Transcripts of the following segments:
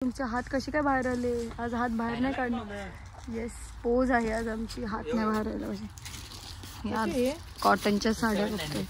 तुमचे हात कसे काय बाहेर आले? आज हात बाहेर नाही काढणार. येस, पोज आहे आज आमची, हात नाही बाहेर आला पाहिजे. आज कॉटनच्या साड्या बघतोय.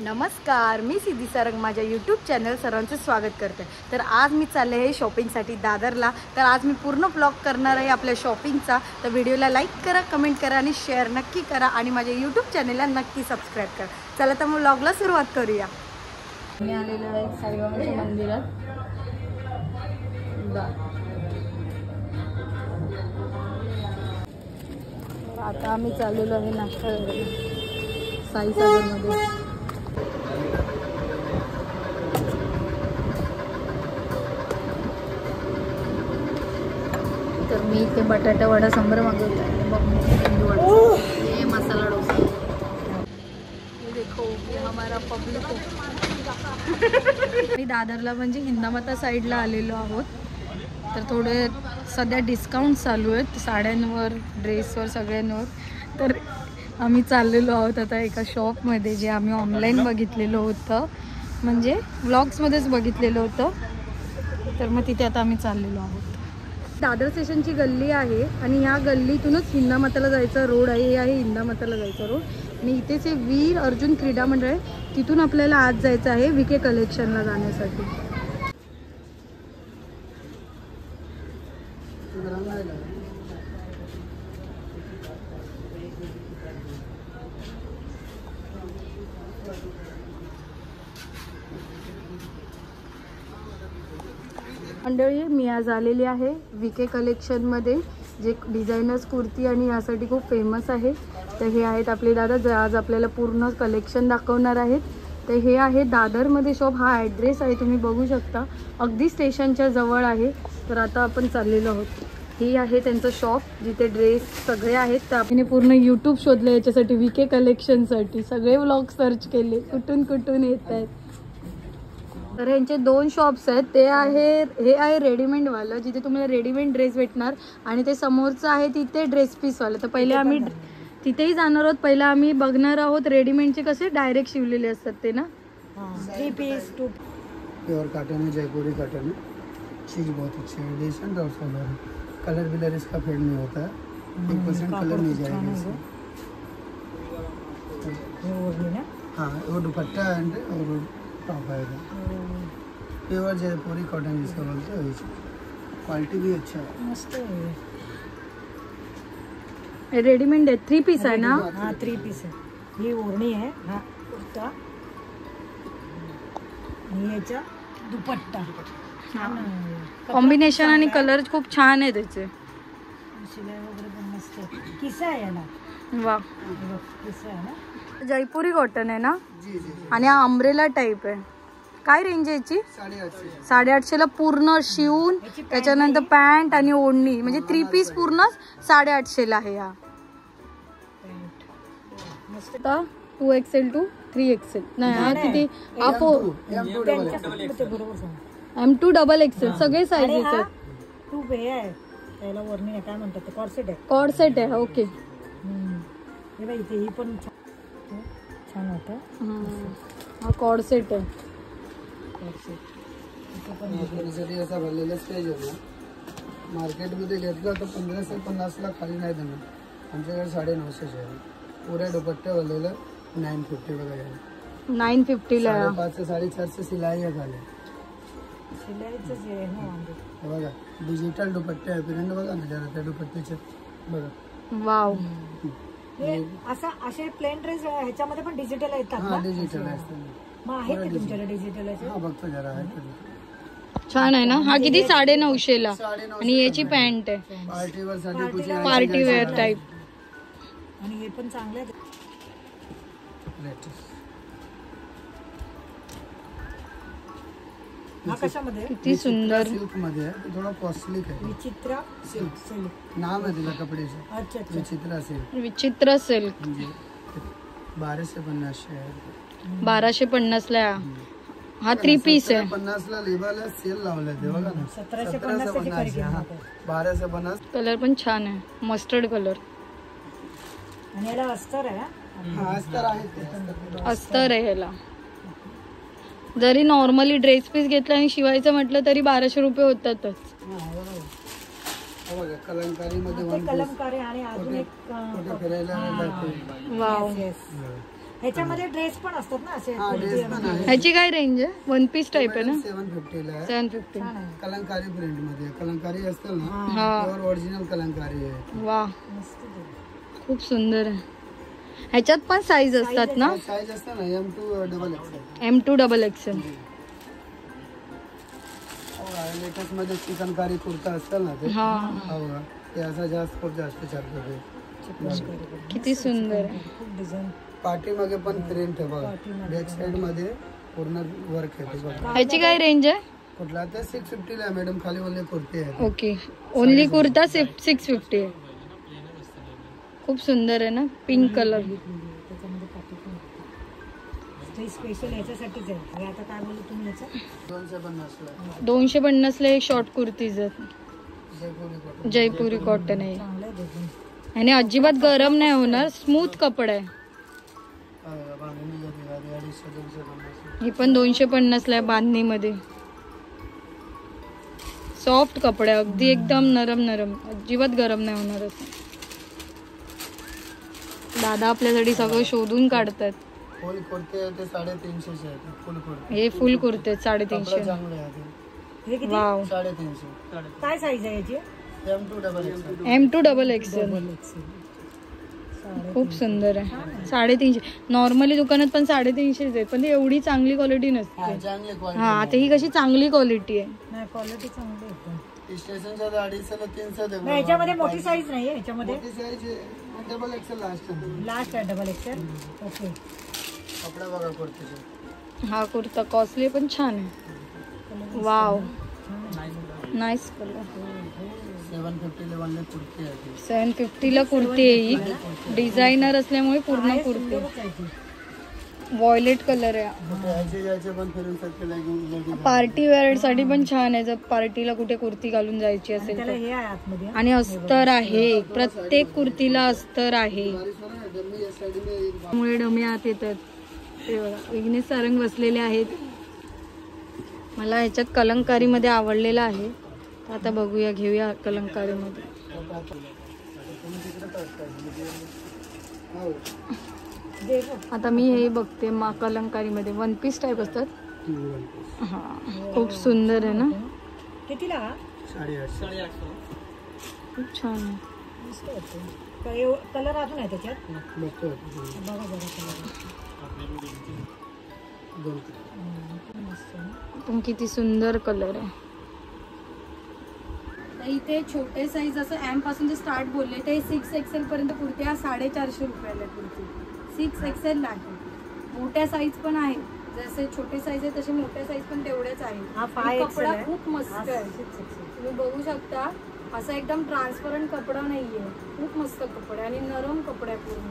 नमस्कार, मी सिद्धी सारंग माझ्या यूट्यूब चॅनल सर्वांचं स्वागत करते. तर आज मी चालले आहे शॉपिंगसाठी दादरला. तर आज मी पूर्ण ब्लॉग करणार आहे आपल्या शॉपिंगचा. तर व्हिडिओला लाईक करा, कमेंट करा आणि शेअर नक्की करा आणि माझ्या यूट्यूब चॅनलला नक्की सबस्क्राईब करा. चला तर मग ब्लॉगला सुरुवात करूया. मी आलेलो आहे साईबाबांच्या मंदिरात. आता आम्ही चाललेलो आहे नाश्ता साईसागरमध्ये. तर मी इथे बटाटा वडा सांबार मागवत आहे. ये मसाला डोसा. ये देखो, ये हमारा पब्लिक. मी दादरला म्हणजे हिंदामाता साईडला आलेलो आहोत. तर थोडे सध्या डिस्काउंट चालू आहेत साड्यांवर, ड्रेसवर, सगळ्यांवर. तर आम्ही चाललेलो आहोत आता एका शॉपमध्ये, जे आम्ही ऑनलाईन बघितलेलं होतं, म्हणजे व्लॉग्समध्येच बघितलेलं होतं. तर मग तिथे आता आम्ही चाललेलो आहोत. दादर स्टेशनची गल्ली आहे आणि ह्या गल्लीतूनच हिंदामाताला जायचा रोड आहे. हे आहे हिंदामाताला जायचा रोड आणि इथेच हे वीर अर्जुन क्रीडा मंडळ आहे. तिथून आपल्याला आज जायचं आहे विके कलेक्शनला जाण्यासाठी. मंडळी, मी आज आलेली आहे विके कलेक्शनमध्ये, जे डिझायनर्स कुर्ती आणि यासाठी खूप फेमस आहे. तर हे आहेत आपले दादा, जे आज आपल्याला पूर्ण कलेक्शन दाखवणार आहेत. तर हे आहे दादरमध्ये शॉप. हा ॲड्रेस आहे, तुम्ही बघू शकता, अगदी स्टेशनच्या जवळ आहे. तर आता आपण चाललेलो आहोत. ही आहे त्यांचं शॉप, जिथे ड्रेस सगळे आहेत. तर आपण पूर्ण यूट्यूब शोधलं याच्यासाठी, विके कलेक्शनसाठी. सगळे व्लॉग सर्च केले, कुठून कुठून येत आहेत. तर यांचे दोन शॉप्स आहेत. हे आहे रेडीमेडवालं, जिथे तुम्हाला रेडीमेड ड्रेस भेटणार, आणि ते समोरचं आहे तिथे ड्रेस पीसवालं. तर पहिले आम्ही तिथेही जाणार आहोत. पहिला आम्ही बघणार आहोत रेडीमेडचे कसे डायरेक्ट शिवलेले असतात ते ना. 3 पीस 2 प्योर कॉटन है, जयपुरी कॉटन है. चीज़ बहुत अच्छी है, डिसेंट और सोबर है. कलर विलर इसका फेड नहीं होता है, 1% कलर नहीं जाएगा इसमें. हाँ, वो दुपट्टा एंड और टॉप आएगा. प्योर जयपुरी कॉटन जिसको बोलते हैं, क्वालिटी भी अच्छा है, मस्त है. रेडीमेड है, 3 पीस है ना. हाँ 3 पीस है. ये ओढ़नी है, हाँ कुर्ता, याचा दुपट्टा. कॉम्बिनेशन आणि कलर खूप छान आहे त्याचे. शिलाई वगैरे पण मस्त आहे. किस्सा आहे याला. वा, किस्सा आहे ना. जयपुरी कॉटन आहे ना. जी जी. आणि हा अम्ब्रेला टाईप आहे. काय रेंज आहे याची? 850 ला पूर्ण शिवून, त्याच्यानंतर पॅन्ट आणि ओढणी, म्हणजे 3 पीस पूर्ण 850 ला आहे. हा मस्त. 2XL to 3XL नाही, हा किती? M2 XXL सगळे साईजेस आहेत. 2 पे आहे त्याला. वरणी आहे, काय म्हणतात ते, कॉर्सेट आहे. कॉर्सेट आहे, ओके. हे बाई, इथे ही पण छान होतं. हा कॉर्सेट आहे. असा भरलेला स्टेज आहे ना. मार्केटमध्ये घेतला तर 15 से 50 ला खाली नाही देणार. आमच्याकडे 950 आहे. पुऱ्या दुपट्टे भरलेलं 950 बघा. 950 ला. 500 450 सिलाई आहे खाली. शिलाईचंच आहे ना. बघा, डिजिटल दुपट्टे आहे. प्रिंट बघा ना जरा त्या दुपट्ट्याचे, बघा. वाव. असे प्लेन ड्रेस ह्याच्यामध्ये पण डिजिटल येतात ना. डिजिटल आहे. मग आहे का तुमच्याकडे डिजिटल? हा बघतो जरा आहे. छान आहे ना. हा किती? 950 ला. आणि याची पॅन्ट आहे, पार्टीवेअर साठी, पार्टीवेअर टाईप. आणि हे पण चांगले आहेत. हा कशामध्ये? किती सुंदर. सिल्क मध्ये आहे, थोडा कॉस्टली आहे. विचित्र सिल्क नाम आहे तिला कपड्याचं. अच्छा अच्छा. विचित्र सिल्क. विचित्र सिल्क. म्हणजे 1250 आहे. 1250 ला. हा 3 पीस आहे. 50ला लेबलला सेल लावलाय ते बघा ना. 1750 हा 1250. कलर पण छान आहे, मस्टर्ड कलर. आणि याला अस्तर आहे हा अस्तर आहे ते. अस्तर आहे ह्याला. जरी नॉर्मली ड्रेस पीस घेतला आणि शिवायचं म्हटलं तरी 1200 रुपये होतातच. बघा कलंकारी मध्ये ते कलमकारी आणि अजून एक कुठे फिरायला जाते. वाव. ह्याच्यामध्ये ड्रेस पण असतात ना असे. हा ड्रेस पण आहे. ह्याची काय रेंज आहे? 1 पीस टाइप आहे ना? 750 ला आहे. 750. कलंकारी प्रिंट मध्ये. कलंकारी असतं ना हा प्युअर ओरिजिनल कलंकारी आहे. वा, खूप सुंदर आहे. ह्याच्यात पण साईज असतात ना? साईज असतं ना M2 double XL. M2 double XL. Latest मध्ये चिकनकारी कुर्ता असतं ना ते. हा, बघा ते असं जास्त खूप जास्त चालतं ते. किती सुंदर आहे. खूप डिझाईन. पाठी मागे पण प्रिंट आहे बघा. बॅक साइड मध्ये पूर्ण वर्क आहे ते बघा. ह्याची काय रेंज आहे? कुठला ते 650 ला आहे मॅडम. खाली ओनली कुर्ती आहे. ओके, ओनली कुर्ता 650 आहे. खूप सुंदर आहे ना, पिंक कलर. त्याच्यामध्ये पाठी पण ते स्पेशल याच्यासाठीच आहे. हे आता काय बोलले तुम्ही याचं? 250 ला 250 ला एक शॉर्ट कुर्तीज आहेत. जयपुरी कॉटन. जयपुरी कॉटन आहे. चांगलं आहे देखील. आणि अजिबात गरम नाही होणार, स्मूथ कपडा आहे. बांधणी झाली 250. ही पण 250 ला आहे बांधणीमध्ये. सॉफ्ट कपडा आहे, अगदी एकदम नरम नरम, अजिबात गरम नाही होणार असं. दादा आपल्यासाठी सगळं शोधून काढतात. फुल कुर्ते आहे ते 350 चे आहेत. फुल कुर्ते. हे फुल कुर्ते आहेत, 350. चांगले आहे ते. हे किती? वाव. 350. काय साईज आहे याची? M2 double XL. M2 double XL. खूप सुंदर आहे. 350. नॉर्मली दुकानात पण 350 आहेत, पण ती एवढी चांगली क्वालिटी नसते. चांगली हा, आता ही कशी चांगली क्वालिटी आहे. नाही, क्वालिटी चांगली आहे. स्टेशनच्या 250 300 दे. नाही, याच्यामध्ये मोठी साईज नाही आहे. याच्यामध्ये मोठी साईज डबल XL लास्ट आहे. लास्ट आहे डबल एक्सेल. ओके. कपडा बघा कुर्तीचा. हा कुर्ता कॉस्टली पण छान आहे. Wow, nice colour. 750 ला वाले कुर्ती आहे ती. 750 ला कुर्ती आहे ही. डिझायनर असल्यामुळे पूर्ण कुर्ती. व्हायलेट कलर आहे. याचे पण फिरून सकते लेगिंग. पार्टी वेअर साठी पण छान आहे, जर पार्टीला कुठे कुर्ती घालून जायची असेल त्याला तर. हे आहे आतमध्ये. आणि अस्तर आहे, प्रत्येक कुर्तीला अस्तर आहे. त्यामुळे डमी आत येतात. ते बघा, विघ्नेश सारंग बसलेले आहेत. मला ह्याच्यात कलंकारी मध्ये आवडलेला आहे, तर आता बघूया, घेऊया कलंकारी मध्ये. आता मी हे बघते कलंकारी मध्ये 1 पीस टाइप असतात. हा, खूप सुंदर आहे ना. कितीला? 850. खूप छान आहे. मस्त वाटतं. कलर अजून आहे त्याच्यात. मस्त वाटतं. बघा बघा कलर. पण किती सुंदर कलर आहे. इथे छोटे साईज असं M पासून जे स्टार्ट बोलले ते 6XL पर्यंत कुर्ती 450 रुपयाला कुर्ती. 6XL आहे. मोठ्या साईज पण आहेत, जसे छोटे साईज आहे तसे मोठ्या साईज पण तेवढ्याच आहेत. आणि कपडा खूप मस्त आहे. तुम्ही बघू शकता, असा एकदम ट्रान्सपरंट कपडा नाहीये, खूप मस्त कपडा आणि नरम कपडा आहे पूर्ण.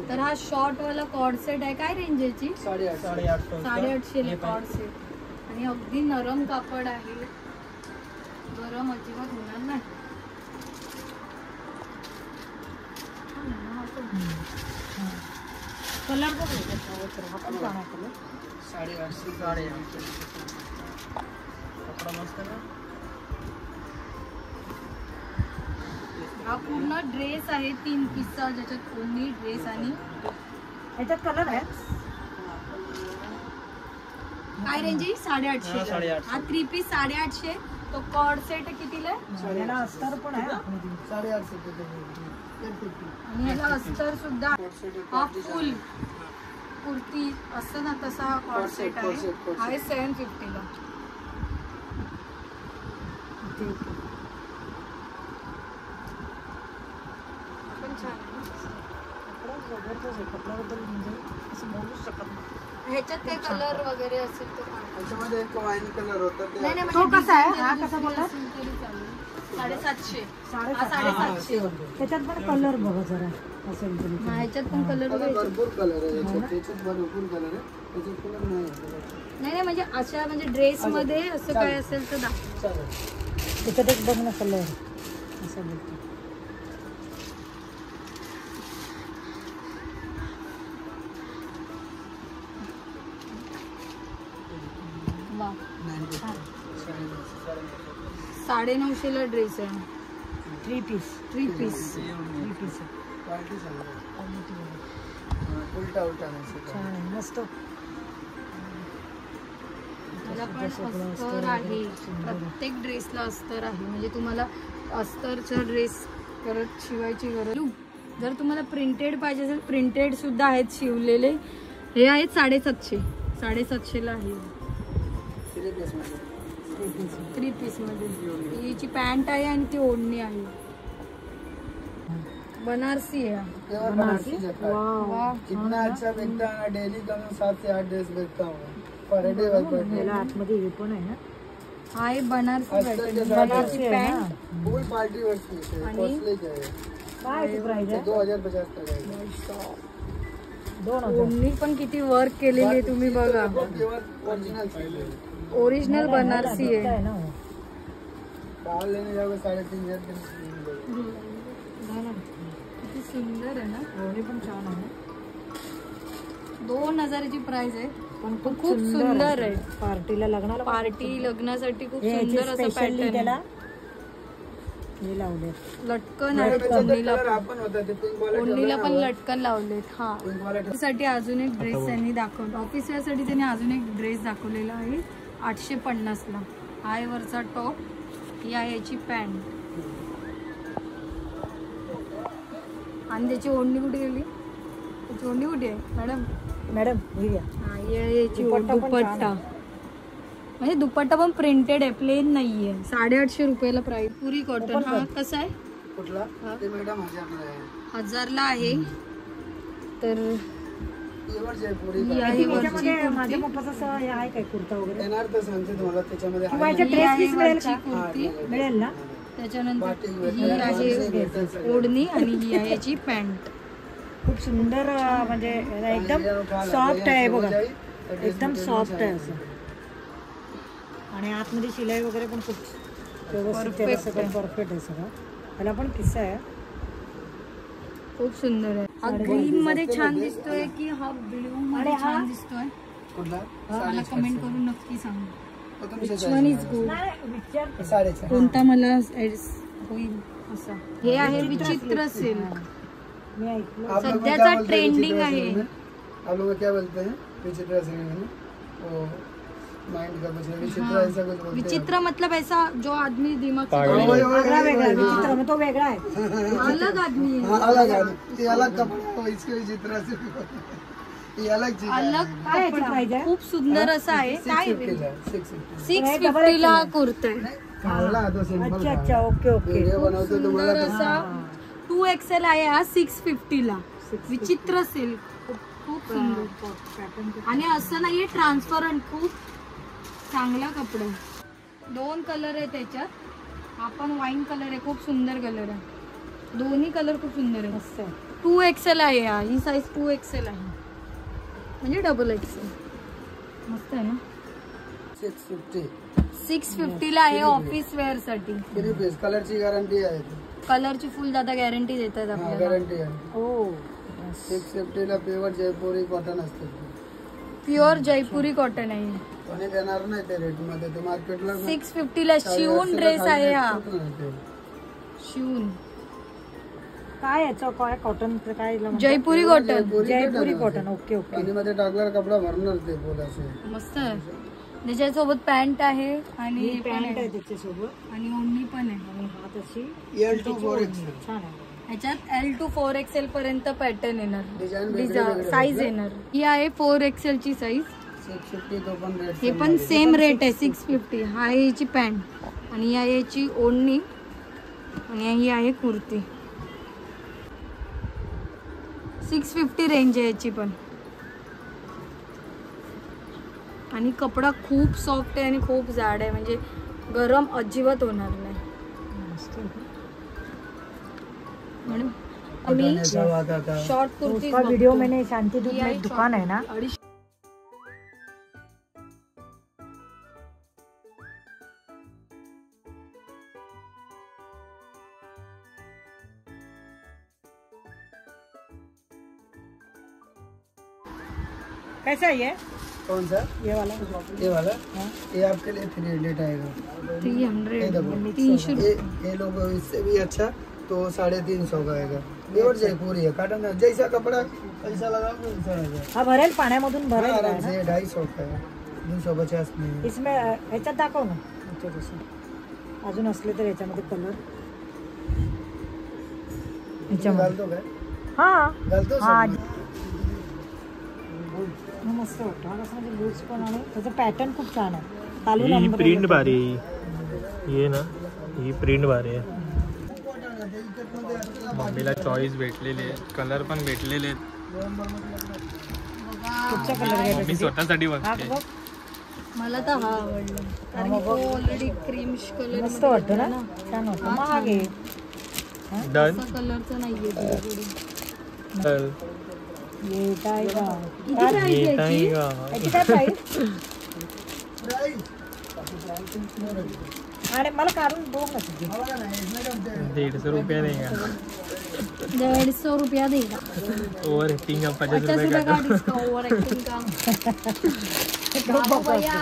तर हा शॉर्ट वाला कॉर्ड सेट आहे. काय रेंज याची? 850 कॉर्ड सेट. आणि अगदी नरम कापड आहे, गरम अजिबात होणार नाही. कलर पण आपण कलर 850. कपडा मस्त आहे. हा पूर्ण ड्रेस आहे 3 पीसचा, ज्याच्यात ओन्ली ड्रेस आणि ह्याच्यात कलर आहे. काय रेंज आहे? 850. हा 3 पीस 850. तो कॉर्ड सेट कितीला आहे? याला अस्तर पण आहे. 850. आणि ह्याला अस्तर सुद्धा. हा फुल कुर्ती असतं ना तसा हा कॉर्ड सेट आहे. हा 750 ला. पण छान आहे. कपड्याबद्दल म्हणजे असं बोलूच शकत नाही. ह्याच्यात काही कलर वगैरे असेल तर त्याच्यामध्ये एक वाईन कलर होता ते. नाही, तो कसा आहे? हा कसा बोलला? असेल तरी चालेल. 750. साडेसातशे. त्याच्यात पण कलर बघा जरा असेल तरी. ह्याच्यात पण कलर भरपूर कलर आहे त्याच्यात भरपूर कलर आहे त्याच्यात कलर नाही म्हणजे अशा म्हणजे ड्रेस मध्ये असं काय असेल तर चालेल. त्याच्यात एक बघ ना कलर असं बोलतो. वा 950 ला ड्रेस आहे. 3 पीस. उलटा नाही छान आहे मस्त. मला पण अस्तर आहे, प्रत्येक ड्रेसला अस्तर आहे. म्हणजे तुम्हाला अस्तरचा ड्रेस परत शिवायची गरज. जर तुम्हाला प्रिंटेड पाहिजे असेल प्रिंटेड सुद्धा आहेत शिवलेले. हे आहेत 750 ला आहे. 3 पीस मध्ये हिची पॅन्ट आहे आणि ती ओढणी आहे. बनारसी है। बनारसी जैसा वाह कितना अच्छा बिकता है। डेली का मैं 7 से 8 ड्रेस बेचता हूँ पर डे याला आतमध्ये हे पण आहे ना, हा एक बनारसी अस्तर पॅटर्न, के साथ बनारसी है ना? Pant full party wear piece है। आणि- कॉस्टली का है काय प्राइस आहे? 2050 का है। 2000. ओढणी पण किती वर्क केलेली आहे तुम्ही बघा. ओरिजिनल चीज है। ओरिजिनल बनारसी दिखता आहे ना वो. बाहर लेने जाओगे 3.5 हजार किती सुंदर आहे ना. ओढणी पण छान आहे 2000 ची प्राइस आहे, पण खूप सुंदर आहे. पार्टीला लग्नाला पार्टी लग्नासाठी खूप हे याचे सुंदर असं स्पेशली पॅटर्न त्याला आहे. हे लावले. लटकन आहे ओढणीला कलर पण. आपण होता ते पिंक वाला ओढणीला पण लटकन लावलेत. हा पिंक वाला साठी अजून एक ड्रेस त्यांनी दाखवला. ऑफिस वेअर साठी त्यांनी अजून एक ड्रेस दाखवलेला आहे 850 ला. हाय वरचा टॉप, ही आहे याची पॅन्ट आणि त्याची ओढणी कुठे गेली? त्याची ओढणी कुठे आहे मॅडम? मॅडम हे घ्या. हा ही आहे याची दुपट्टा पण छान दुपट्टा. आहे. म्हणजे दुपट्टा पण प्रिंटेड आहे, प्लेन नाहीये. 850 रुपयाला प्राइस. पुरी कॉटन. हा कसा आहे? कुठला ते मॅडम 1000 ला आहे। 1000 ला आहे. तर प्युअर जयपुरी ही आहे वरची त्याच्यामध्ये कुर्ती. माझ्या पप्पाचा असं हे आहे काय कुर्ता वगैरे येणार तर सांगते तुम्हाला त्याच्यामध्ये किंवा आहे याच्यात ही ड्रेस आहे पीस मिळेल वरची का? कुर्ती. मिळेल ना. त्याच्यानंतर बाटिक ही भेटेल, आहे भेटेल. ओढणी आणि ही आहे याची पॅन्ट. खूप सुंदर म्हणजे एकदम सॉफ्ट आहे बघा, एकदम सॉफ्ट आहे असं. आणि आतमध्ये शिलाई वगैरे पण खूप व्यवस्थित त्याला Perfect सगळं आहे. परफेक्ट आहे सगळं. त्याला पण किस्सा आहे. खूप सुंदर आहे. हा ग्रीन मध्ये छान दिसतोय की हा ब्ल्यू मध्ये आणि हा? छान दिसतोय? कुठला मला कमेंट करून नक्की सांगा. तो तुमच्या Which one is good? नाही विचारते. 4.5 कोणता मला होईल असा. हे आहे विचित्र सिल्क. मी ऐकलं आप लोग को सध्याचा क्या बोलते हैं trending विचित्र आहे. सिल्क में? आप लोग क्या बोलते हैं विचित्र सिल्क में? वो माइंड का कुछ है, विचित्र ऐसा कुछ बोलते हैं। विचित्र मतलब ऐसा जो आदमी दिमाग से ओए, ओए, ओए, वेगळा वेगळा आहे. ओए, ओए, विचित्र मग तो वेगळा आहे. अलग आदमी हाँ, आहे. अलग है ये अलग कपड़ा है, इसके विचित्र सिल्क ये अलग चीज है। अलग काय याची कपडा. प्राइस आहे? खूप सुंदर असा आहे. काय 650 है, 650 650 ला हा कुर्ता आहे. खावला है तो सिंपल अच्छा अच्छा ओके ओके. वीडियो बनवतो तुम्हाला सुंदर कसं- असा 2XL आहे हा 650 ला. विचित्र सिल्क खूप सुंदर. आणि असं नाहीये ट्रान्सपरंट, खूप चांगला कपडा. 2 कलर आहे त्याच्यात. हा पण वाईन कलर आहे, खूप सुंदर कलर आहे. दोन्ही कलर खूप सुंदर आहे. मस्त आहे. 2XL आहे हा. ही साईज 2XL आहे म्हणजे डबल XL. मस्त आहे ना. 650 650 ला आहे ऑफिस वेअर साठी. 3 पीस कलरची गॅरंटी आहे कलरची फुल दादा गॅरंटी देतात हा आपल्याला. गॅरंटी आहे। हो 650 ला प्युअर जयपुरी कॉटन असते प्युअर जयपुरी कॉटन आहे. कोणी देणार नाही ते रेट मध्ये ते मार्केटला 650 ला शिवून ड्रेस आहे हा. शिवून काय याचं काय कॉटनचं काय म्हणतात? जयपुरी कॉटन. जयपुरी कॉटन. Okay okay. पाणीमध्ये टाकल्यावर कपडा भरणार ते बोल असे मस्त आहे. त्याच्यासोबत पॅन्ट आहे आणि ही हे पण पॅन्ट आहे. आहे त्याच्यासोबत आणि ओढणी पण आहे. आणि हा तशी L2 4XL छान आहे. ह्याच्यात L to 4XL पर्यंत पॅटर्न येणार. डिझाईन वेगळे साईज येणार. ही आहे 4XL ची साईज. 650 तो पण रेट हे पण सेम रेट आहे 650. हा आहे याची पॅन्ट आणि या याची ओढणी आणि ही आहे कुर्ती. 650 रेंज आहे याची पण. आणि कपडा खूप सॉफ्ट आहे आणि खूप जाड आहे, म्हणजे गरम अजिबात होणार नाही. म्हणून आम्ही शॉर्ट कुर्ती उसका वीडियो मैंने शांति दूत में एक दुकान है ना, कैसा है ये? कौन सा? ये वाला ये आपके लिए 300 आएगा। 300 300 ये लोग इससे भी अच्छा तो 350 का आएगा। प्योर जयपुर है, काटन है, जैसा कपड़ा पैसा लगाओगे वैसा रहेगा। हा भरेल पाण्यामधून भरेल आराम ना? से 250 का है, 250 में। इसमें ह्याच्यात दाखव ना तसं अजून असले तर याच्यामध्ये कलर घाल दो काय? हा घाल दो हा सब। मस्त वाटतं. हा कसं म्हणजे लूज पण आणि त्याचं पॅटर्न खूप छान आहे. चालू ही प्रिंट भारी आहे. ये ना ही प्रिंट भारी आहे. मम्मीला चॉईस भेटलेले आहेत, कलर पण भेटलेले आहेत. कुठचा कलर मम्मी स्वतःसाठी बघते. मला तर हा आवडला कारण की तो ऑलरेडी क्रीमिश कलर मस्त वाटतं ना, छान वाटतं. महाग आहे. डन. कलरचा नाहीये तुझ्याकडे. चल येत आहे का? किती प्राइस येत आहे याची? का? याची काय प्राईस? आणि मला काढून बघ ना तुझी. 150 रुपये नहीं का? 150 रुपया देगा. ओवर एक्टिंग का 50 50 रुपये रुपये का? का डिस्काउंट ओवर एक्टिंग का. बाबा भैया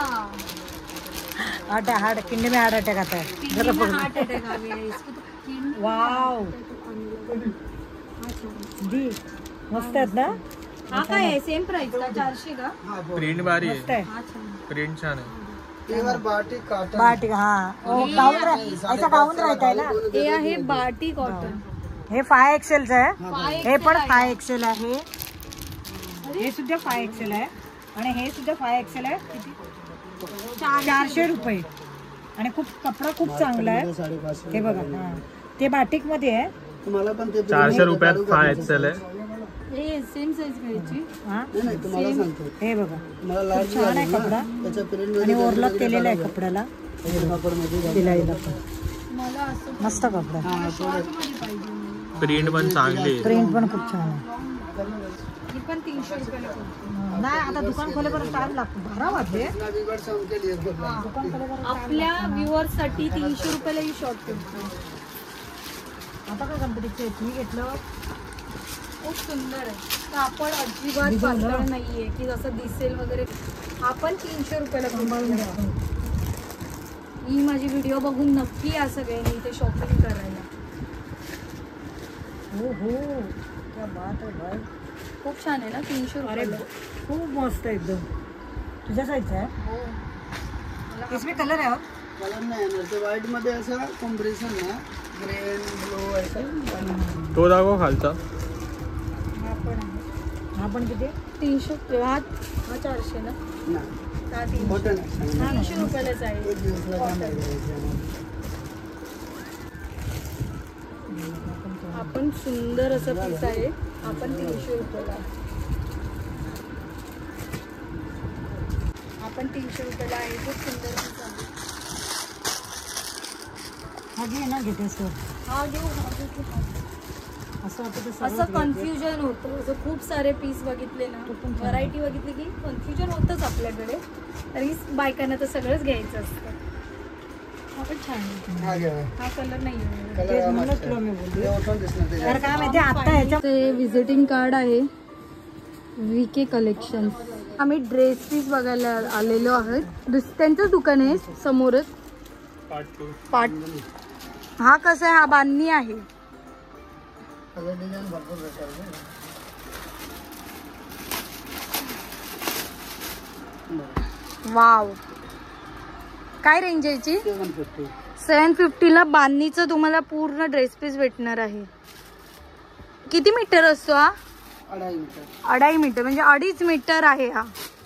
हार्ट किडनी में हार्ट अटैक आता है. किडनी में हार्ट अटैक आ गया है इसको. तो किडनी वाव दी मस्त आहेत ना. हा काय आहे सेम प्राइस का 400 का. प्रिंट भारी मस्त आहे. आहे. हा छान. प्रिंट छान आहे. ये बार बाटिक काटन। बाटिक हाँ गाउन ऐसा गाउन रहता है ना. हे आहे बाटी कॉटन. हे 5XL आहे. 5XL हे पण आहे. 5XL आहे. हे सुद्धा 5XL आहे आणि हे सुद्धा 5XL आहे. किती? 400 रुपये. आणि खूप कपडा खूप चांगला आहे. 550 हे बघा हा ते बाटिक मध्ये आहे. तुम्हाला पण ते 400 रुपयात 5XL आहे. हे सेम साइज घ्यायची. हा नाही तुम्हाला सांगतो, हे बघा तुम्हाला लार्ज छान आहे कपडा त्याच्या प्रिंट आणि ओव्हरलॉक केलेला आहे कपड्याला. कापड मध्ये शिलाईला पण मला असं मस्त कपडा. शॉर्ट मध्ये पाहिजे. प्रिंट पण चांगली आहे. प्रिंट पण खूप छान आहे. ही पण 300 रुपयाला पडते. नाही आता दुकान खोलेपर्यंत टाइम लागतो. 12 वाजले. दुकान खोलेपर्यंत आपल्या व्ह्युअर्स साठी 300 रुपयाला ही शॉर्ट पडते. आता काय गणपतीचे मी घेतलं. खूप सुंदर आहे. कापड अजिबात पातळ नाहीये की जसं दिसेल वगैरे. आपण 300 रुपयाला पडतो. ही माझी व्हिडिओ बघून नक्की या सगळ्यांनी इथे शॉपिंग करायला. हो हो क्या बात आहे भाई. खूप छान आहे ना 300 अरे रुपयाला. खूप मस्त एकदम. तुझ्या साईजचा आहे. हो. इसमें कलर आहे. कलर नाही येणार ते व्हाईट मध्ये असा कॉम्बिनेशन ना ग्रीन ब्लू ऐसा तो दाखव खालचा. हा पण आहे. हा पण किती? 300. हा 400 ना. ना हा 300. कॉटन 300 रुपयालाच आहे. एक दिवसला काम आपण सुंदर असं पीस आहे. आपण 300 रुपयाला. आपण 300 रुपयाला आहे. खूप सुंदर पीस आहे. हा घे ना घेतेस तर. हा घेऊ. असं वाटतं असं कन्फ्युजन होतं. असं खूप सारे पीस बघितले ना, व्हरायटी बघितली की कन्फ्युजन होतंच आपल्याकडे. तरी बायकांना तर सगळंच घ्यायचं असतं. हा पण छान आहे. हा घ्या हा कलर नाही आहे. कलर म्हणूनच तुला मी बोलते. ते ओठून दिसणार ते तर काय माहिती आता ह्याच्या ते विजिटिंग कार्ड आहे VK कलेक्शन. आम्ही ड्रेस पीस बघायला आलेलो आहोत. त्यांचं दुकान आहे समोरच. पाट हा कसा आहे. हा बांधणी आहे. कलर डिझाइन भरपूर भेटेल. वाव. काय रेंज आहे याची? 750 750 बांधणीचं तुम्हाला पूर्ण ड्रेस पीस भेटणार आहे. किती मीटर असतो हा? 2.5 मीटर. 2.5 मीटर म्हणजे 2.5 मीटर आहे हा.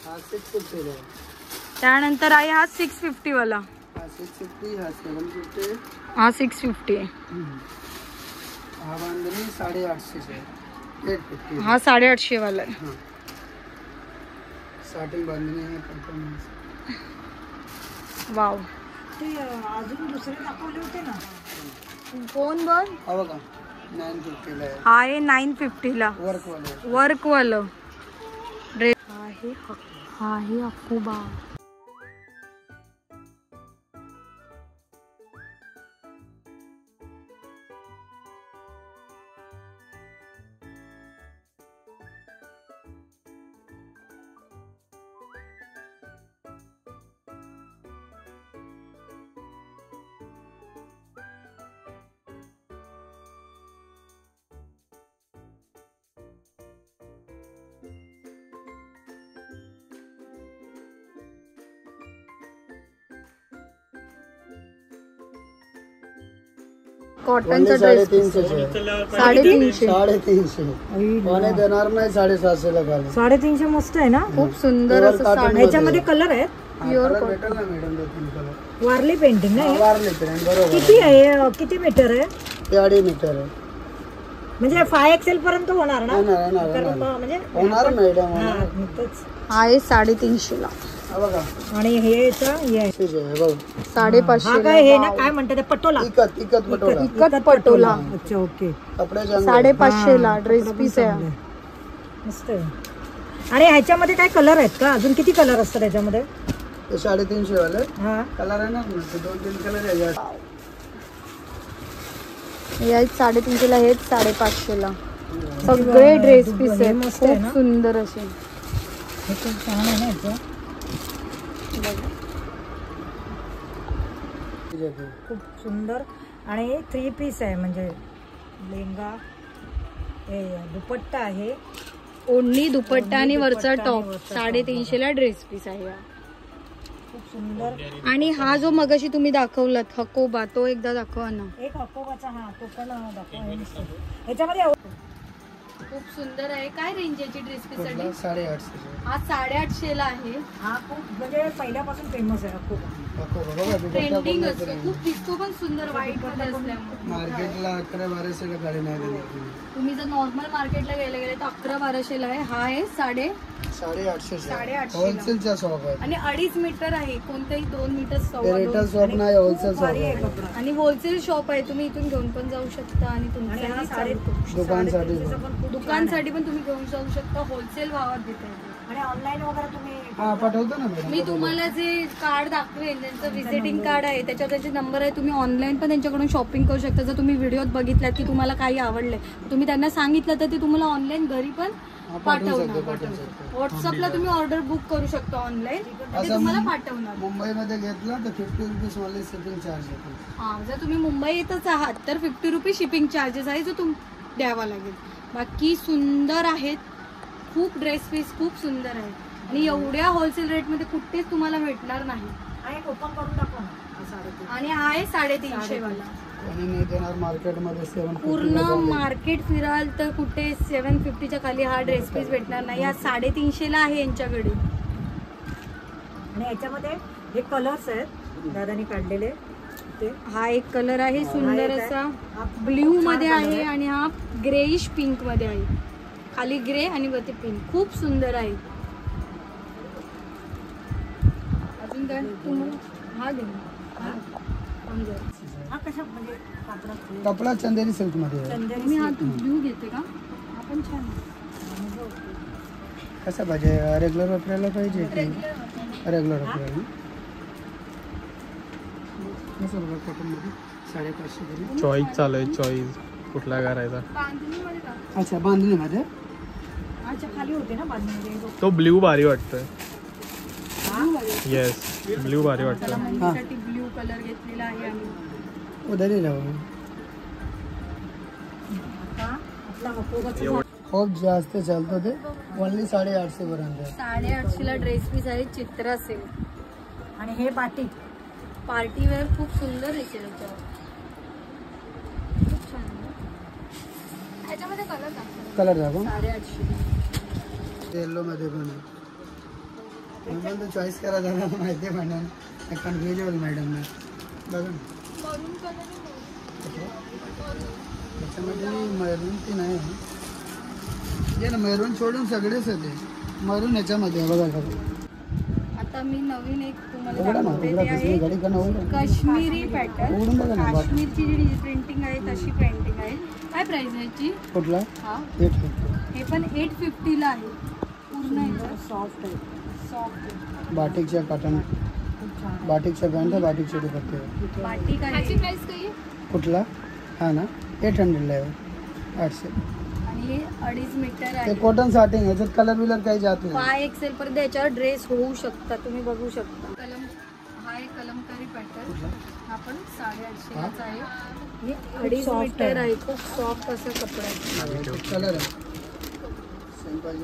हा 650 आहे. त्यानंतर आहे हा 650 वाला. हा 650 हा 750 हा 650 आहे. हा बांधणी 850 आहे. 850 हा 850 वाला आहे. हा स्टार्टिंग बांधणी आहे परफॉर्मन्स. वाव. ते अजून दुसरे दाखवले होते ना. फोन बघ हा बघा 950 ला आहे. हा आहे 950 ला वर्कवाले. वर्कवालं ड्रेस आहे. हा आहे अकुबा. कॉटनचा ड्रेस 350. 350 कोणी देणार नाही 750 ला खाली. 350 मस्त आहे ना. खूप सुंदर असं साडी. ह्याच्यामध्ये कलर आहेत. प्युअर भेटेल ना मॅडम 2-3 कलर. वारली पेंटिंग ना. वारले पेंट बरोबर. किती आहे, किती मीटर आहे? 2.5 मीटर आहे. म्हणजे 5XL पर्यंत होणार ना. होणार म्हणजे होणार मॅडम. हा आहे 350 ला. हा बघा आणि हे बघ 550 हा काय हे ना काय म्हणतात ते पटोला. इकत पटोला. इकत पटोला. अच्छा ओके. कपड्याच्या 550 ला ड्रेस पीस आहे. मस्त आहे. आणि ह्याच्यामध्ये काय कलर आहेत का? अजून किती कलर असतात ह्याच्यामध्ये? 350 वाले हा कलर आहे ना 2-3 कलर आहे. या 350 ला हेच 550 ला. सगळे ड्रेस पीस आहेत. मस्त आहे खूप ना? सुंदर असे. हे खूप छान आहे ना ह्याचं. खूप सुंदर. आणि 3 पीस आहे म्हणजे लेंगा, हे दुपट्टा आहे, ओढणी दुपट्टा आणि वरचा दुपट्टा टॉप. आणि वरचा 350 ला ड्रेस पीस आहे हा. खूप सुंदर. आणि हा जो मगाशी तुम्ही दाखवलात हकोबा तो एकदा दाखवा ना. एक अकोबाचा हा तो पण दाखवा. हे मस्त आहे. ह्याच्यामध्ये खूप सुंदर आहे. काय रेंज याची ड्रेस पीस साठी? 850. हा 850 ला आहे. हा खूप म्हणजे पहिल्यापासून फेमस आहे अकोबा. ट्रेंडिंग असतो. खूप दिसतो पण सुंदर व्हाईट मध्ये असल्यामुळे. मार्केटला 1100-1200 ला खाली नाही देणार. तुम्ही जर नॉर्मल मार्केटला गेले तर 1100-1200 ला आहे. हा आहे 850 होलसेलचा शॉप आहे. आणि 2.5 मीटर आहे. कोणतेही 2 मीटर सव्वा रिटेल दोन. शॉप नाही होलसेल शॉप भारी आहे आहे. कपडा. आणि होलसेल शॉप आहे. तुम्ही इथून घेऊन पण जाऊ शकता आणि आणि हा तुमच्या दुकानसाठी दुकानसाठी पण तुम्ही घेऊन जाऊ शकता. होलसेल भावात देता येते. आणि ऑनलाईन वगैरे तुम्ही हा पाठवतो ना मॅडम. मी तुम्हाला जे कार्ड दाखवेन त्यांचं व्हिजिटिंग कार्ड आहे त्याच्यावर त्यांचे नंबर आहे. तुम्ही ऑनलाईन पण त्यांच्याकडून शॉपिंग करू शकता. जर तुम्ही व्हिडिओत बघितलात की तुम्हाला काही आवडलंय तुम्ही त्यांना सांगितलं तर ते तुम्हाला ऑनलाईन घरी पण पाठवणार. व्हॉट्सअपला तुम्ही ऑर्डर बुक करू शकता ऑनलाईन ते तुम्हाला पाठवणार. मुंबईमध्ये घेतलं तर 50 रुपीज वाले शिपिंग चार्ज येतो. हा जर तुम्ही मुंबई येतच आहात तर 50 रुपीज शिपिंग चार्जेस आहे जो द्यावा लागेल. बाकी सुंदर आहेत. खूप ड्रेस पीस खूप सुंदर आहेत. आणि एवढ्या होलसेल रेटमध्ये कुठेच तुम्हाला भेटणार नाही. आणि ओपन करून टाकू ना. आणि हा आहे 350 वाला. कोणी नाही देणार मार्केटमध्ये 750 पूर्ण मार्केट फिराल तर कुठे 750च्या खाली हा ड्रेस पीस भेटणार नाही. हा 350 ला आहे यांच्याकडे. आणि याच्यामध्ये हे कलर्स आहेत दादानी काढलेले ते. हा एक कलर आहे सुंदर असा हा ब्ल्यू मध्ये आहे आणि हा ग्रेइश पिंक मध्ये आहे. खाली ग्रे आणि वरती पिंक. खूप सुंदर आहे. अजून काय तुम्हाला हा घे हा कशा म्हणजे कापडात कपडा चंदेरी सिल्क मध्ये आहे. मी हा ब्ल्यू घेते का? हा पण छान आहे. कसं पाहिजे रेग्युलर वापरायला पाहिजे की रेग्युलर वापरायला. कसं बघा कॉटन मध्ये 550 तरी. चॉईस चालू आहे. चॉईस कुठला करायचा? बांधणीमध्ये का? अच्छा बांधणीमध्ये अच्छा खाली होते ना बांधणीमध्ये. तो ब्ल्यू भारी वाटतोय. ब्ल्यू मध्ये. येस ब्ल्यू भारी त्याला वाटतोय. मम्मीसाठी ब्ल्यू कलर घेतलेला आहे आम्ही. उधर ही राहू. हा आपला अकोबाचा खूप जास्त चालतो ते ओनली 850 पर्यंत. 850 ला ड्रेस पीस आहे. चित्र असेल आणि हे बाटिक पार्टी वेअर खूप सुंदर दिसेल याच्यावर. खूप छान आहे. ह्याच्यामध्ये कलर दाखवा. कलर दाखव. 850 येलो मध्ये पण आहे. पण तो चॉईस करा जरा माहिती आहे मॅडम. कन्फ्युजेबल मॅडम ना बघा ना. मरून कलर त्याच्यामध्ये मैरून ती नाही आहे. ये ना मैरून सोडून सगळेच होते. मैरून ह्याच्यामध्ये बघा. आता मी नवीन एक तुम्हाला तुम्हाला उघडा ना, दाखवते उघडा, ते आहे गाडी का ना उघडा. काश्मीरी पॅटर्न. उघडून बघा ना. काश्मीरची जी प्रिंटिंग आहे तशी पेंटिंग आहे. काय प्राइस आहे याची? कुठला हा 850. हे पण 850 ला आहे. पूर्ण एकदम सॉफ्ट आहे. सॉफ्ट बाटिकच्या कॉटन, खूप छान. बाटिकच्या पॅन्ट, बाटिकचे दुपट्टे. बाटिक आहे. याची प्राइस काय आहे? कुठला हा ना 800ला आहे. 800. आणि हे 2.5 मीटर ते आहे. कॉटन साटिंग याच्यात कलर बिलर काही जात नाही. 5XL पर्यंत याच्यावर ड्रेस होऊ शकता. तुम्ही बघू शकता. हा एक कलमकारी पॅटर्न. हा पण 850 लाच आहे. हे 2.5 मीटर आहे. खूप सॉफ्ट असा कपडा आहे. कलर आहे सिंपल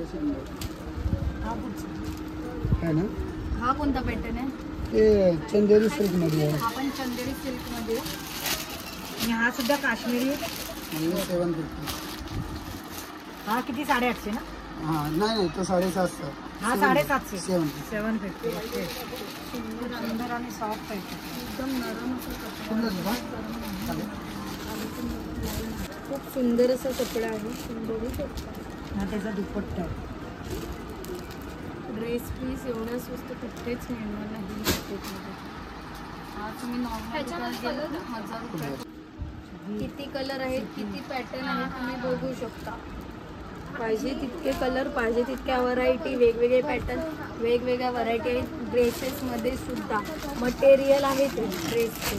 हा कुठचा? आहे ना. हा कोणता पॅटर्न आहे? ते चंदेरी सिल्क मध्ये आहे. हा पण चंदेरी सिल्क मध्ये. आणि हा सुद्धा काश्मीरी. म्हणजे 750. हा किती 850 ना? हा नाही तो 750. हा 750. 750. 750. सुंदर आणि सॉफ्ट आहे. एकदम नरम असा कपडा. सुंदर आहे का? खूप सुंदर असा कपडा आहे. तुम्ही बघू शकता. हा त्याचा दुपट्टा आहे. ड्रेस पीस एवढ्या स्वस्त कुठेच मिळणार नाही मार्केटमध्ये. हा तुम्ही नॉर्मल दुकानात गेलात ना 1000 रुपये. किती कलर आहेत, किती पॅटर्न आहेत तुम्ही बघू शकता. पाहिजे तितके कलर, पाहिजे तितक्या व्हरायटी, वेगवेगळे पॅटर्न, वेगवेगळ्या व्हरायटी आहेत. ड्रेसेसमध्ये सुद्धा मटेरियल आहे ते ड्रेसचे,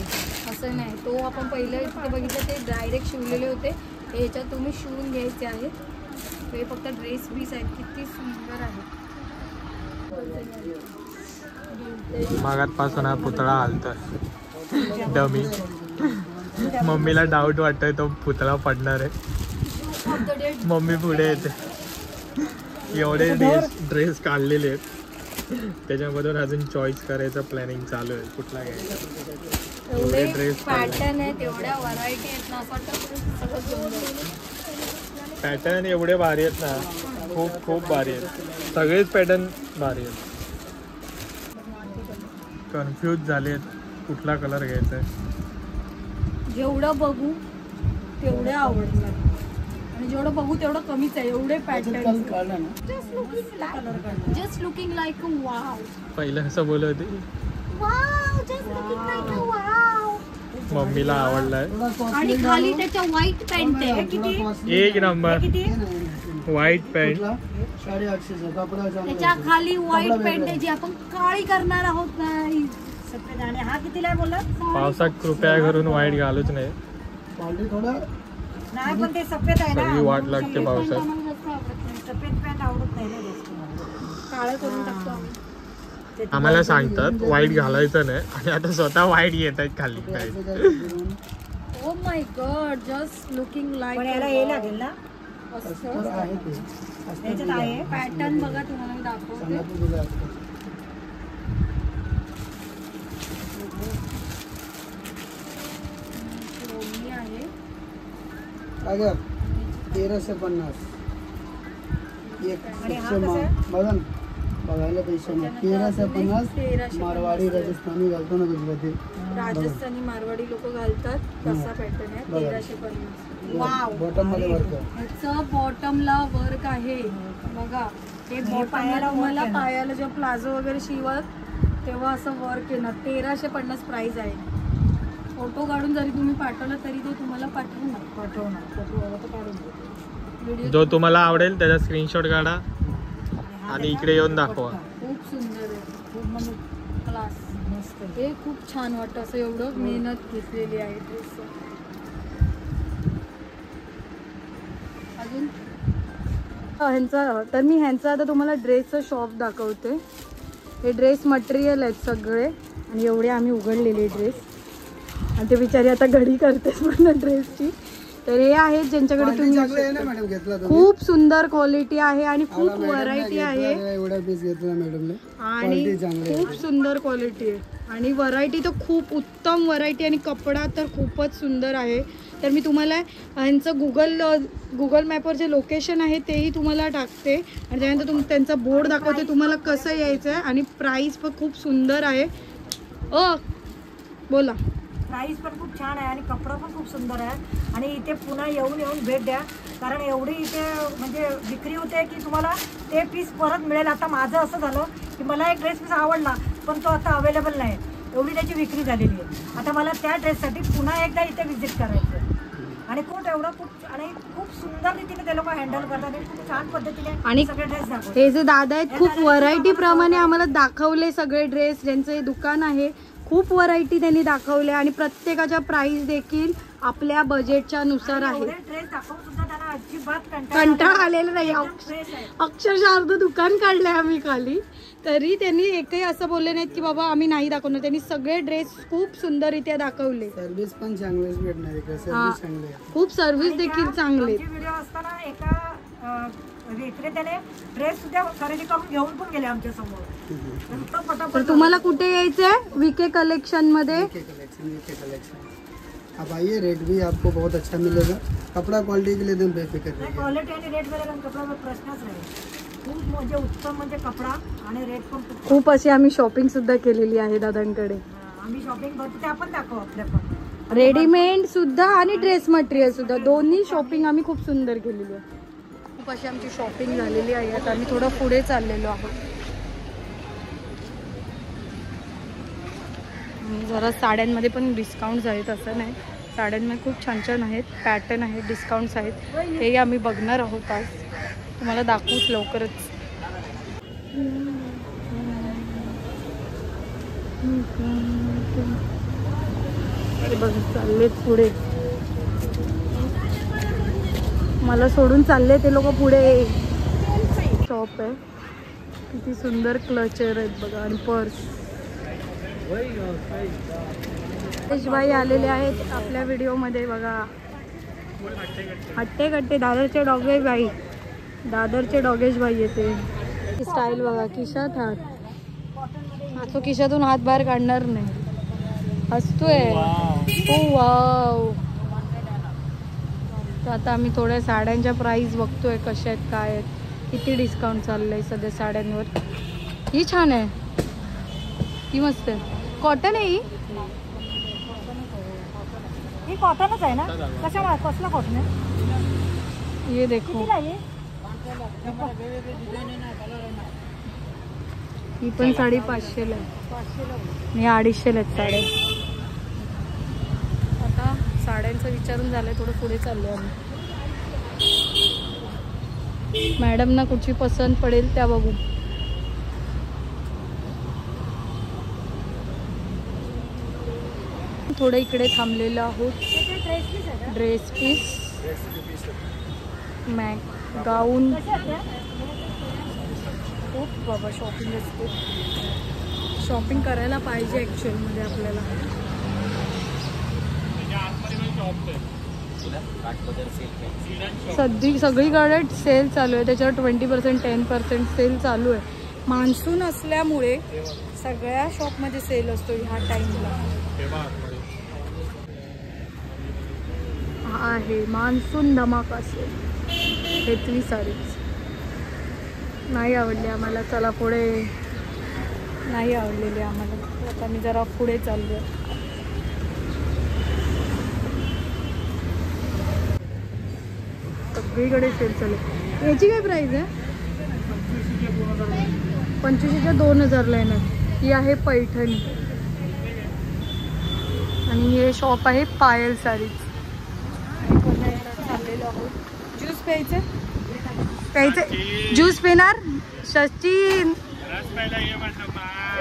असं नाही. तो आपण पहिलं तिथे बघितलं ते डायरेक्ट शिवलेले होते. हे ह्याच्यात तुम्ही शिवून घ्यायचे आहेत. हे फक्त ड्रेस पीस आहेत. किती सुंदर आहे. मागातपासून हा पुतळा हालतोय डमी. मम्मीला डाऊट वाटतोय तो पुतळा पडणार आहे. मम्मी पुढे येते. एवढे ड्रेस काढलेले आहेत, त्याच्यामधून अजून चॉईस करायचं प्लॅनिंग चालू आहे कुठला घ्यायचा. एवढे ड्रेस पॅटर्न आहेत, एवढ्या व्हरायटी आहेत ना, असं वाटतं सगळं सुंदर. पॅटर्न एवढे भारी आहेत ना, खूप खूप भारी आहेत. सगळेच पॅटर्न भारी आहेत. कन्फ्यूज झालेत कुठला कलर घ्यायचा आहे. जेवढं बघू तेवढे आवडणार आणि जेवढं बघू तेवढं कमीच आहे. एवढे पॅटर्न काढला ना. Just looking like a wow. पहिलं असं बोलत होती, wow, just looking like a wow. मम्मीला आवडलाय. आणि खाली त्याच्या व्हाईट पॅन्ट आहे. किती? एक नंबर किती? White pant. 850 कपडा चांगला त्याच्या खाली व्हाईट पॅन्ट आहे जी आपण काळी करणार आहोत नाही. सफेद. आणि हा कितीला आहे बोलला? पावसात कृपया करून व्हाईट घालूच नाही. क्वालिटी थोडं नाही पण ते सफेद आहे सगळी ना. वाट लागते पावसात. सफेद पॅन्ट आवडत नाही ना जास्त. काळं करून टाकतो आम्ही. ते आम्हाला सांगतात व्हाईट घालायचं नाही आणि आता स्वतः व्हाईट येत आहेत खाली काय. Oh my God, just looking पण लाईक याला हे लागेल ना. तर आहे ते. त्याच्यात आहे. पॅटर्न बघा तुम्हाला मी दाखवते. संगापूर दिलं असतं. ओढणी आहे. अगं 1350 एक आणि हा एकशे कसा आहे? बघा ना, बघायला पैसे नाही. 1350 1350 मारवाडी राजस्थानी घालतो ना गुजराती. राजस्थानी मारवाडी लोक घालतात तसा पॅटर्न आहे. 1350. वाव. बॉटम मध्ये वर्क आहे. ह्याचं बॉटमला वर्क आहे बघा. हे बॉटमला पायाला तुम्हाला work आहे ना. पायाला जेव्हा प्लाझो वगैरे शिवत तेव्हा असं वर्क येणार. 1350 प्राइस आहे. फोटो काढून जरी तुम्ही पाठवला तरी ते तुम्हाला पाठवणार. पाठवणार. फोटो हवा तर काढून दे. व्हिडिओ जो तुम्हाला आवडेल त्याचा स्क्रीनशॉट काढा हा आणि इकडे येऊन दाखवा. खूप सुंदर आहे. खूप म्हणजे क्लास. मस्त आहे. हे खूप छान वाटतं. असं एवढं मेहनत घेतलेली आहे ड्रेस. अजून ह्यांचा तर मी ह्यांचा आता तुम्हाला ड्रेसचं शॉप दाखवते. हे ड्रेस मटेरियल आहेत सगळे आणि एवढे आम्ही उघडलेले ड्रेस आणि ते बिचारी आता घडी करते पूर्ण ड्रेसची. तर हे आहेत ज्यांच्याकडे क्वालिटी चांगली आहे ना तुम्ही मॅडम घेतला तुम्ही? खूप सुंदर क्वालिटी आहे आणि खूप मला मॅडमने व्हरायटी घेतला, आहे एवढा पीस घेतला मॅडमने. आणि क्वालिटी चांगली आहे. खूप सुंदर क्वालिटी आहे आणि व्हरायटी तर खूप उत्तम व्हरायटी आणि कपडा तर खूपच सुंदर आहे. तर मी तुम्हाला ह्यांचं गुगल मॅपवर जे लोकेशन आहे तेही तुम्हाला टाकते आणि त्यानंतर त्यांचा बोर्ड दाखवते तुम्हाला कसं यायचं आहे आणि प्राईस पण खूप सुंदर आहे. बोला. प्राईस पण खूप छान आहे आणि कपडा पण खूप सुंदर आहे. आणि इथे पुन्हा येऊन भेट द्या कारण एवढी इथे म्हणजे विक्री होते की तुम्हाला ते पीस परत मिळेल. आता माझं असं झालं की मला एक ड्रेस पीस आवडला पण तो आता अवेलेबल नाही, एवढी त्याची विक्री झालेली आहे. आता मला त्या ड्रेससाठी पुन्हा एकदा इथे व्हिजिट करायचं आहे. आणि खूप सुंदर रीतीने ते लोक हँडल करतात आणि खूप छान पद्धतीने आणि सगळे ड्रेस दाखवतात. हे जे दादा आहेत खूप व्हरायटी प्रमाणे आम्हाला दाखवले सगळे ड्रेस. ज्यांचं हे दुकान आहे खूप व्हरायटी त्यांनी दाखवले आणि प्रत्येकाच्या प्राइस देखील आपल्या बजेटच्या नुसार आहे. ड्रेस दाखवून सुद्धा त्यांना अजिबात कंटाळा आलेला नाही. फ्रेश आहे. अक्षरशः अर्ध दुकान काढलंय आम्ही खाली, तरी त्यांनी एकही असं बोलले नाहीत की बाबा आम्ही नाही दाखवणार. त्यांनी सगळे ड्रेस खूप सुंदररित्या दाखवले. सर्व्हिस पण चांगलीच भेटणार आहे, सर्व्हिस चांगली आहे. खूप सर्व्हिस देखील चांगले. व्हिडिओ असताना एका विक्रेत्याने ड्रेस सुद्धा खरेदी करून घेऊन पण गेले आमच्या समोर. तर तुम्हाला कुठे यायचंय? विके कलेक्शन मध्ये. कलेक्शन आप आइए, रेट भी आपको बहुत अच्छा मिलेगा. कपड़ा क्वालिटी के लिए एकदम बेफिक्र रहिए. क्वालिटी आणि रेट मध्ये कपड्यावर प्रश्नच नाही. खूप म्हणजे उत्तम म्हणजे कपडा आणि रेट पण खूप अशी आम्ही शॉपिंग सुद्धा केलेली आहे दादांकडे. आम्ही शॉपिंग करतो ते आपण दाखवू आपल्या पण. रेडीमेड सुद्धा आणि ड्रेस मटेरियल सुद्धा दोन्ही शॉपिंग आम्ही खूप सुंदर केलेली आहे. खूप अशी आमची शॉपिंग झालेली आहे. आता आम्ही थोडं पुढे चाललेलो आहोत. जरा साड्यांमध्ये पण डिस्काउंट्स आहेत असं नाही, साड्यांमध्ये खूप छान छान आहेत, पॅटर्न आहेत, डिस्काउंट्स आहेत. हेही आम्ही बघणार आहोत आज, तुम्हाला दाखवूच लवकरच. बघ चाललेत पुढे, मला सोडून चालले ते लोक पुढे. शॉप आहे, किती सुंदर क्लचर आहेत बघा आणि पर्स. बाई आलेले आहेत आपल्या व्हिडिओमध्ये बघा. हट्टे कट्टे दादरचे डॉगेश बाई, दादरचे डॉगेश बाई येते. स्टाईल बघा, खिशात हात, तो खिशातून हात बाहेर काढणार नाही, हसतोय. ओ वाव. तर आता आम्ही थोड्या साड्यांच्या प्राइस बघतोय कशा आहेत काय आहेत, किती डिस्काउंट चाललंय सध्या साड्यांवर. ही छान आहे, ही मस्त आहे. कॉटन आहे ही कॉटनच आहे ना? कशा कसला कॉटन आहे? ये देखो, ही पण साडी 500ला आहे, 250ला आहेत साड्या. आता साड्यांचं विचारून झालंय, थोडं पुढे चाललोय आम्ही. मॅडमना कुठची पसंत पडेल त्या बघू. थोडं इकडे थांबलेलो आहोत. ड्रेस पीस, मॅक गाऊन, खूप बाबा शॉपिंग असते. शॉपिंग करायला पाहिजे ॲक्च्युअलमध्ये आपल्याला. सगळीकडे सेल चालू आहे, त्याच्यावर 20% 10% सेल चालू आहे. मान्सून असल्यामुळे सगळ्या शॉपमध्ये सेल असतो ह्या टाइमला. आहे मान्सून धमाका सेल. हेतवी साडीच नाही आवडली आम्हाला, चला पुढे. नाही आवडलेली आम्हाला, आता मी जरा पुढे चालले. सगळीकडे सेल चालू आहे. याची काय प्राइस आहे? 25च्या 2000ला येणार. ही आहे पैठणी आणि हे शॉप आहे पायल साडीज. चाललेलो आहोत. ज्यूस प्यायचं, ज्यूस पिणार सचिन.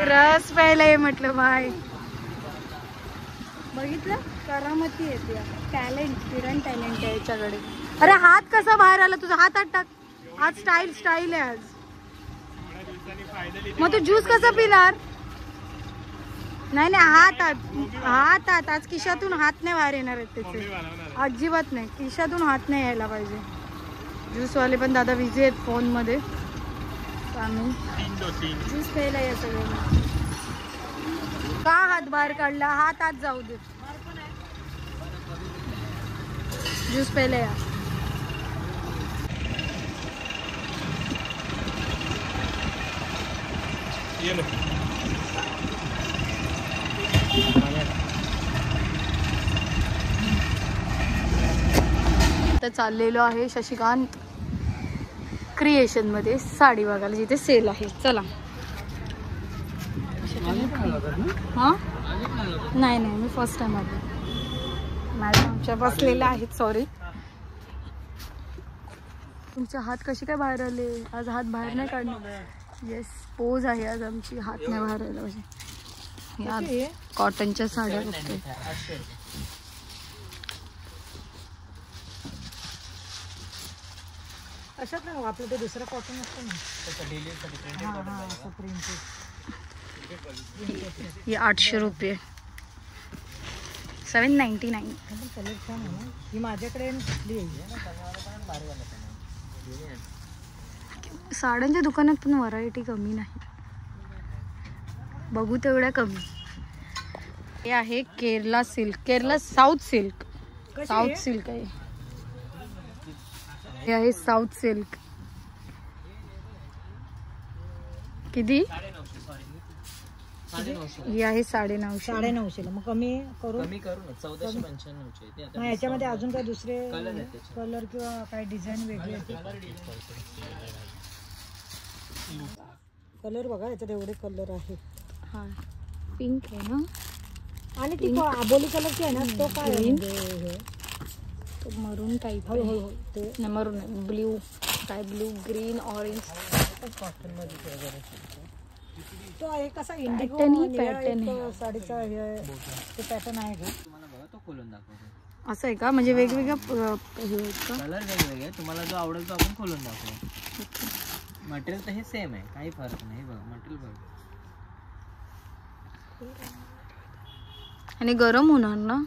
रस प्यायला ये म्हटलं बाय. बघितलं, करामती येते. टॅलेंट, किरण टॅलेंट आहे याच्याकडे. अरे हात कसा बाहेर आला तुझा? हात टाक. आज स्टाईल आहे आज. मग तू ज्यूस कसा पिणार? नाही हात आज खिशातून हात नाही बाहेर येणार आहेत त्याचे, अजिबात नाही. खिशातून हात नाही यायला पाहिजे. ज्यूसवाले पण दादा बिझी आहेत फोनमध्ये. आम्ही ज्यूस प्यायला या सगळ्यांना. का हात बाहेर काढला? हात आत जाऊ दे. ज्यूस प्यायला या. आता चाललेलो आहे शशिकांत क्रिएशन मध्ये साडी बघायला, जिथे सेल आहे. चला हां नाही मी फर्स्ट टाइम आले. मॅडम आमच्या बसलेल्या आहेत. सॉरी. तुमचे हात कसे काय बाहेर आले आज? हात बाहेर नाही काढणार. येस पोज आहे आज आमची. हात नाही बाहेर आला पाहिजे. कॉटनच्या साड्या बघते. अशात ना आपलं ते दुसरं कॉटन असतं ना. ये 800 रुपये. 799. कलर छान आहे ना. ही माझ्याकडे साड्यांच्या दुकानात पण व्हरायटी कमी नाही. बघू तेवढ्या कमी. हे आहे Kerala silk. Kerala south silk. South silk आहे. हे आहे साऊथ सिल्क. किती? ही आहे 950. 950. मग कमी करू. कमी करू ना 1495. मग याच्यामध्ये अजून काय दुसरे कलर किंवा काय डिझाईन वेगळे कलर बघा. याच्यात एवढे कलर आहेत. हा पिंक आहे ना. आणि ती आबोली कलरची आहे ना. तो काय आहे? तो मरून टाईप. हो ते नाही मरून नाही. ब्ल्यू काय ब्ल्यू ग्रीन ऑरेंज. तो आहे कसा इंडिगो पॅटर्न साडीचा ते पॅटर्न आहे का? तुम्हाला बघा तो खोलून दाखवतो. असं आहे का? म्हणजे वेगवेगळ्या कलर वेगवेगळे. तुम्हाला जो आवडेल तो आपण खोलून दाखवू. मटेरियल तर हे सेम आहे. काही फरक नाही. बघा मटेरियल बघा. आणि गरम होणार ना.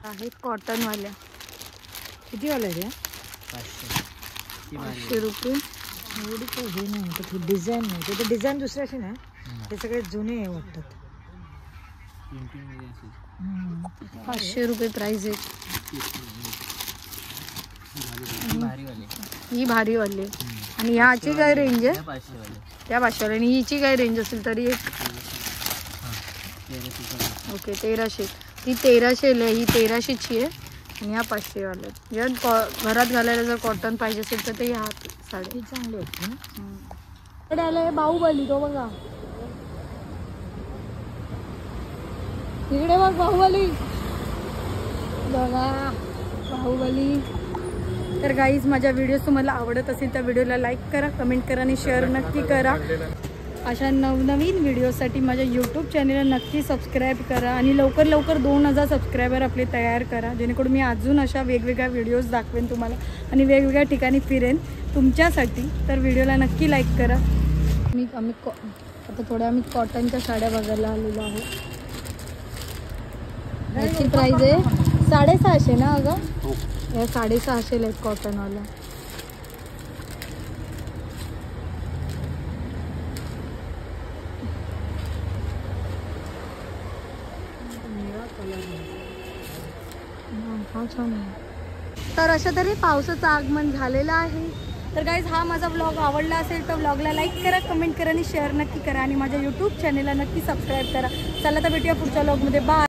आहेत कॉटन वाल्या. किती वाला आहे? 500 रुपये. एवढी काही हे नाही. डिझाईन नाही. ते डिझाईन दुसऱ्याशी ना. ते सगळे जुने वाटतात. 500 रुपये प्राइस आहे. ही भारीवाली. आणि ह्याची काय रेंज आहे? त्या 500 आणि हिची काय रेंज असेल तरी एक. ओके 1300. ही 1300 आहे. ही 1300ची आहे. आणि ह्या 500 वाल्या. या घरात घालायला जर कॉटन पाहिजे असेल तर ते ह्या साडी चांगली वाटते ना. आलंय बाहुबली. तो बघा तिकडे बघ बाहुबली. बघा बाहुबली. तर गाईज माझ्या व्हिडिओज तुम्हाला आवडत असेल तर व्हिडिओला लाईक करा, कमेंट करा आणि शेअर नक्की करा. अशा नवनवीन व्हिडिओसाठी माझ्या यूट्यूब चॅनलला नक्की सबस्क्राईब करा. आणि लवकर 2000 सबस्क्रायबर आपले तयार करा. जेणेकरून मी अजून अशा वेगवेगळ्या व्हिडिओज दाखवेन तुम्हाला आणि वेगवेगळ्या ठिकाणी फिरेन तुमच्यासाठी. तर व्हिडिओला नक्की लाईक करा. आता थोड्या आम्ही कॉटनच्या साड्या बघायला आलेलो आहोत. याची प्राइस आहे 650 ना अगं. या 650 आहेत कॉटनवाल्या. हा छान आहे. तर अशा तरी पावसाचं आगमन झालेलं आहे. तर गाईज हा माझा व्लॉग आवडला असेल तर व्लॉगला लाईक करा, कमेंट करा आणि शेअर नक्की करा. आणि माझ्या यूट्यूब चॅनलला नक्की सबस्क्राईब करा. चला तर भेटूया पुढच्या व्लॉगमध्ये. बाय.